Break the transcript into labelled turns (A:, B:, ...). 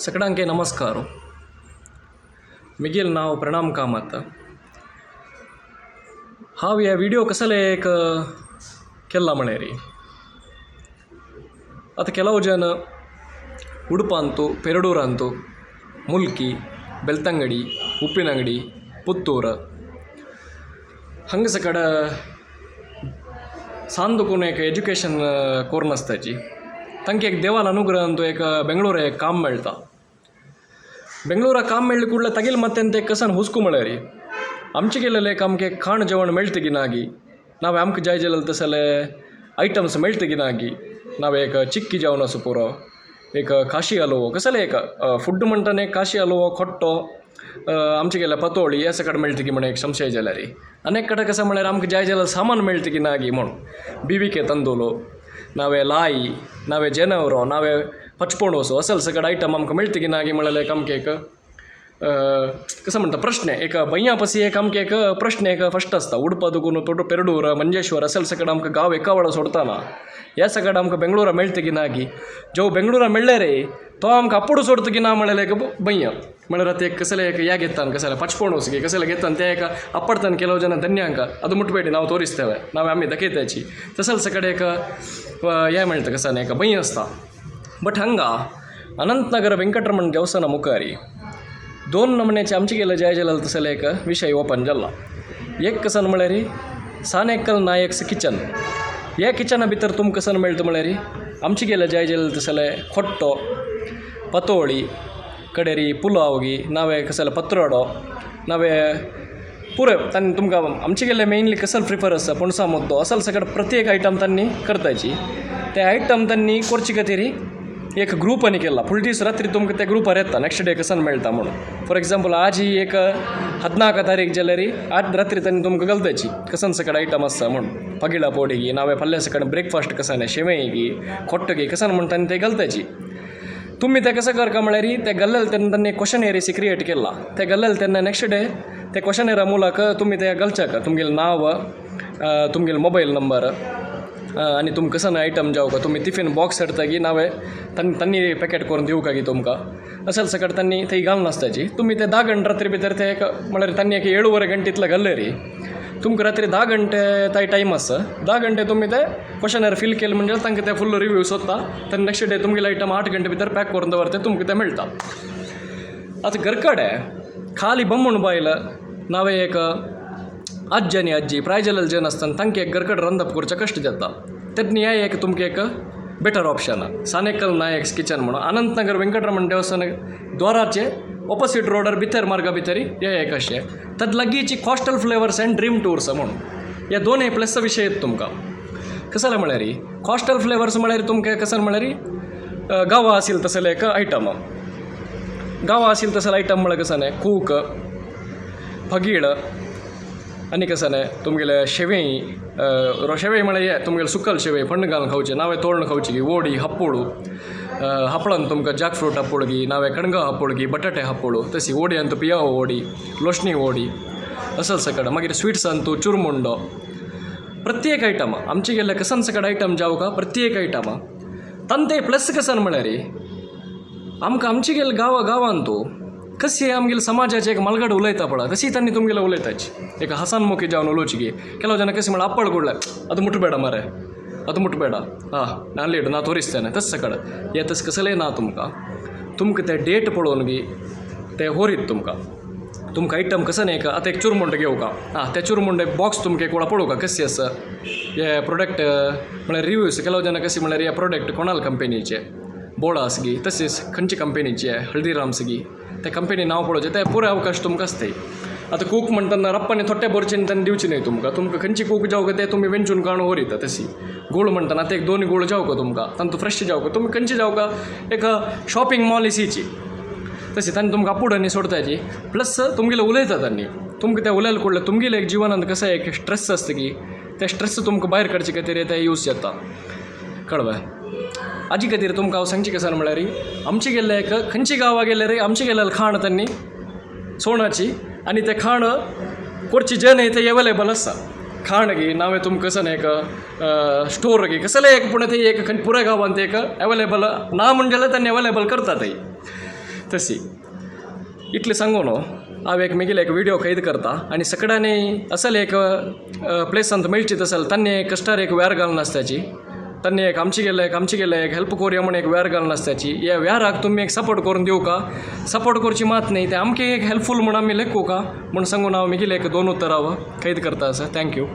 A: सगळ्यांके नमस्कार. मिगेल नाव प्रणाम कामत. हांव ह्या व्हिडिओ कसले एक केला म्हळ्यार आतां ಕೆಲವು ಜನ ಉಡುಪಂತು ಪೆರಡೂರಂತು ಮುಲ್ಕಿ ಬೆಳ್ತಂಗಡಿ ಉಪ್ಪಿನಂಗಡಿ ಪುತ್ತೂರು ಹಂಗಸ ಕಡೆ सांदुकून एक एज्युकेशन कोर नासताची तांकां एक देवान अनुग्रहान तूं एक बेंगळूर एक काम मेळटा. बेंगळुराक काम मेळ्ळें कुडलें तागेल मत्तेन ते कसान हुस्कू म्हळ्यार आमचे गेलेले एक आमकां खाण जेवण मेळटा की ना गी नावे आमकां जाय जाल्यार तसले आयटम्स मेळटा की ना गी नावे एक चिक्की जेवण असो पुरो एक काशी हलवो कसले एक फूड म्हणटा एक काशी हलवो खोट्टो आमचे गेल्या पतोळी हे सकट मेळटा की म्हणून एक संशय जाल्यार अनेक कडेन कशें म्हळ्यार आमकां जाय जाल्यार सामान मेळटा की ना गी म्हूण बीबीके तंदूलो नावे लाई नावे जेनवरो नावे पचपणोसो असल सकट आयटम आमकां मेळटा की ना गी म्हळ्यार एक आमकां एक कसं म्हणटा प्रश्न एक भैया पसी एक आमकां एक प्रश्न एक फस्ट आसता उडपा दुखून तोट पेरडूर मंजेश्वर असल सकट आमकां गांव एका वेळा सोडताना ह्या सकट आमकां बेंगळुरा मेळटा की ना गी जो बेंगळुरा मेळ्ळे रे तो आमकां अప్పుడు सोडता की ना म्हळ्यार एक भैया म्हळ्यार ते कसले एक ह्या घेतान कसले पचपणोस गे कसले घेतान ते एक ಅಪ್ಪಡ್ತಾನೆ ಕೆಲವು ಜನ ಧನ್ಯಾಂಕ ಅದು ಮುಟ್ಬೇಡಿ ನಾವು ತೋರಿಸ್ತೇವೆ ನಾವು ಆಮೇಲೆ ದಕ್ಕೈತಾಚಿ तसल सकट एक हे मेळटा कसाने एक भैया असता. बट हांगा अनंतनगर वेंकटरमण देवस्थाना मुखारी दोन नमण्याचे आमचे गेले जाय जाल्यार तसले एक विषय ओपन जाला. एक कसन म्हळ्यार सानेकल नायक्स किचन ह्या किचना भितर तुमकां कसन मेळटा म्हळ्यार आमचे गेले जाय जाल्यार तसले खोट्टो पतोळी कडेरी पुलाव गी नावे कसले पत्रोडो नावे पुरे तांणी तुमकां आमचे गेले मेनली कसल प्रिफर आसा पणसा मुद्दो असल सकट प्रत्येक आयटम तांणी करताची ते आयटम तांणी करचे खातीर एक ग्रुपांनी केला. फूल दीस रात्री तुमकां त्या ग्रुपार येता नेक्स्ट डे कसन मेळटा म्हणून. फॉर एग्जाम्पल आज ही एक 14 तारीख जाल्यार आज रात्री तांणी तुमकां घालताची कसन सकट आयटम आसता म्हणून पगिळा पोडी गी नावे फाल्यां सकट ब्रेकफास्ट कसाने शेवय गी खोट्ट गी कसन म्हणून तांणी ते घालताची. तुम्ही ते कसं करता म्हळ्यार ते घाल्लेले तेन्ना त्यांनी क्वेश्चन एरेसी क्रिएट केला. ते घाल्लेले तेन्ना नेक्स्ट डे ते क्वेश्चन एरा मुलाक तुम्ही ते घालच्याक तुमगेलें नांव तुमगेलो मोबायल नंबर आनी तुमकां कसन आयटम जावं का तुम्ही टिफिन बॉक्स हाडटा की नावे तांणी पॅकेट करून दिवं की तुमकां असल सकट तांणी थंय घालून नासताची. तुम्ही ते 10 घंटे रात्री भितर ते एक म्हळ्यार तांणी एक 7 घंटेतले घाल्ले रे तुमकां रात्री 10 घंटे थंय टायम आसा 10 घंटे तुम्ही ते क्वेश्चनर फिल केले म्हणजे तांकां ते फुल्ल रिव्यू सोदता तेन्ना नेक्स्ट डे तुमगेले आयटम 8 घंटे भितर पॅक करून दवरता तुमकां ते मेळटा. आतां घरकडे खाली बम्मूण बायल नावे एक आजी आनी आजी प्राय जालेले जन आसतना तांकां एक घरकडे रंदप करचें कश्ट जाता तेन्ना हें एक तुमकां एक बेटर ऑप्शन सानेकल नायक्स किचन म्हणून अनंतनगर वेंकटरमण देवस्थान द्वाराचे ऑपोसीट रोडार भितर मार्गा भितर हे एक अशें तद लागींची coastal flavours and dream tours म्हणून हे दोन प्लस विशय आहेत तुमकां. कसले म्हळ्यार कॉस्टल फ्लेवर्स म्हळ्यार तुमकां कसन म्हळ्यार गांवां आशिल्ले तसले एक आयटम गांवां आशिल्ले तसले आयटम म्हळ्यार कसाने कूक फगीळ आनी कसाने तुमगेले शेवय शेवय म्हळ्यार हे तुमगेले सुकल शेवय फण्ण घालून खावचे नावे तोळण खावची गी वोडी हप्पोळू हपळान तुमकां जॅकफ्रूट हप्पोळ गी नावे कणगां हप्पोळ गी बटाटे हप्पोळू तशी वोडी अंतू पियाव वोडी लोशणी वोडी असल सकट मागीर स्वीट्स अंतू चुरमुंडो प्रत्येक आयटम आमचे गेले कसन सकट आयटम जावं का प्रत्येक आयटम तांते प्लस कसन म्हळ्यार आमकां आमचे गेले गांवांतू कशी आमगेले समाजाचे एक मलगड उलयता पळय तशी तांणी तुमगेले उलयताची एक हसनमुखी जावन उलोवची गे ಕೆಲವು ಜನ कशी म्हळ्यार ಅಪ್ಪಳ ಕೊಡ್ಲೆ ಅದು ಮುಟ್ಟಬೇಡ ಮಾರೆ ಅದು ಮುಟ್ಟಬೇಡ ನಾನು ಲೇಟ್ ನಾ ತೋರಿಸ್ತೇನೆ तस सकट हे तस कसले ना तुमकां ते डेट पळोवन बी ते होरीत तुमकां आयटम कसं एक आतां एक चुरमुंड घेवं का त्या चुरमुंड बॉक्स तुमकां एक वेळा पळोवं का कशी आसा हे प्रोडक्ट म्हळ्यार रिव्यूज ಕೆಲವು जन कशी म्हळ्यार हे प्रोडक्ट कोणाल कंपनीचे बोडास गी तशेंच खंयचे कंपनीचे हल्दीराम्स गी त्या कंपनी नांव पळोवचें ते पुरे अवकाश तुमकां आसताय. आतां कूक म्हणटना रप्पानी थोड्या भरचें तांणी दिवची न्हय तुमकां खंयची कूक जावं का ते तुमी वेंचून काडून व्हरिता तशी गूळ म्हणटना ते 2 गूळ जावं का तुमकां तांतू फ्रेश जावं का तुमी खंयची जावं का एक शॉपिंग मॉल इसीची तशी तांणी तुमकां अपूड आनी सोडताची प्लस तुमगेले उलयता तांणी तुमकां ते उलयले कुडले तुमगेले एक जिवनांत कसं एक स्ट्रेस आसता की ते स्ट्रेस तुमकां भायर काडचे खातीर ते यूज जाता कळ्ळें. हाजे खातीर तुमकां हांव सांगचें कसन म्हळ्यार आमचे गेल्ले एक खंयची गांवां गेले रे आमचे गेलेले खाण तांणी सोणाची आनी ते खाण करची जेन ते एवेलेबल आसा खाण गी नावे तुमकां कसन एक स्टोर गी कसले एक पूण ते एक पुऱ्या गांवांत एक एवेलेबल ना म्हणजे तांणी एवेलेबल करता थंय तशी इतले सांगू न्हू हांव एक मेगेले एक व्हिडिओ कैद करता आनी सगळ्यांनी असल एक प्लेसांत मेळची तसल तांणी कश्टार एक वेर घालून आसताची तांणी एक आमची गेले एक हेल्प करूया म्हणून एक वेर घालून आसताची ह्या वेराक तुमी एक सपोर्ट करून दिवं का सपोर्ट करची मात न्ही ते आमके एक हेल्पफूल म्हणून आमी लेखू का म्हूण सांगून हांव मेगेले एक 2 उतरां कैद करता सर थँक्यू